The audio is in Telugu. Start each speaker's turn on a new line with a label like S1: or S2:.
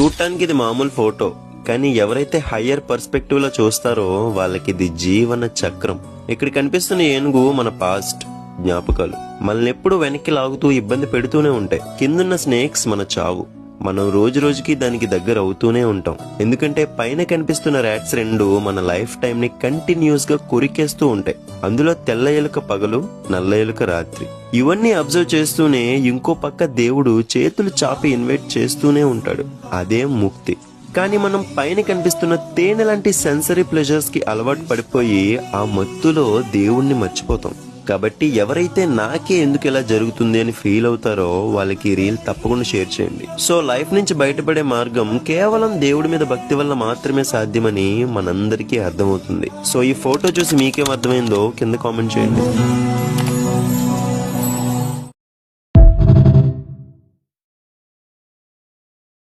S1: చూడటానికి ఇది మామూలు ఫోటో, కానీ ఎవరైతే హయ్యర్ పర్స్పెక్టివ్ లో చూస్తారో వాళ్ళకి ఇది జీవన చక్రం. ఇక్కడ కనిపిస్తున్న ఏనుగు మన పాస్ట్ జ్ఞాపకాలు, మనల్ని ఎప్పుడు వెనక్కి లాగుతూ ఇబ్బంది పెడుతూనే ఉంటాయి. కిందున్న స్నేక్స్ మన చావు. మనం రోజు రోజుకి దానికి దగ్గర అవుతూనే ఉంటాం, ఎందుకంటే పైన కనిపిస్తున్న ర్యాట్స్ రెండు మన లైఫ్ టైం ని కంటిన్యూస్ గా కొరికేస్తూ ఉంటాయి. అందులో తెల్ల ఎలుక పగలు, నల్ల ఎలుక రాత్రి. ఇవన్నీ అబ్జర్వ్ చేస్తూనే ఇంకో పక్క దేవుడు చేతులు చాపి ఇన్వైట్ చేస్తూనే ఉంటాడు. అదే ముక్తి. కానీ మనం పైన కనిపిస్తున్న తేనె లాంటి సెన్సరీ ప్లెజర్స్ కి అలవాటు పడిపోయి ఆ మత్తులో దేవుణ్ణి మర్చిపోతాం. కాబట్టి ఎవరైతే నాకే ఎందుకు ఇలా జరుగుతుంది అని ఫీల్ అవుతారో వాళ్ళకి రీల్ తప్పకుండా షేర్ చేయండి. సో లైఫ్ నుంచి బయటపడే మార్గం కేవలం దేవుడి మీద భక్తి వల్ల మాత్రమే సాధ్యమని మనందరికీ అర్థమవుతుంది. సో ఈ ఫోటో చూసి మీకేం అర్థమైందో కింద కామెంట్ చేయండి.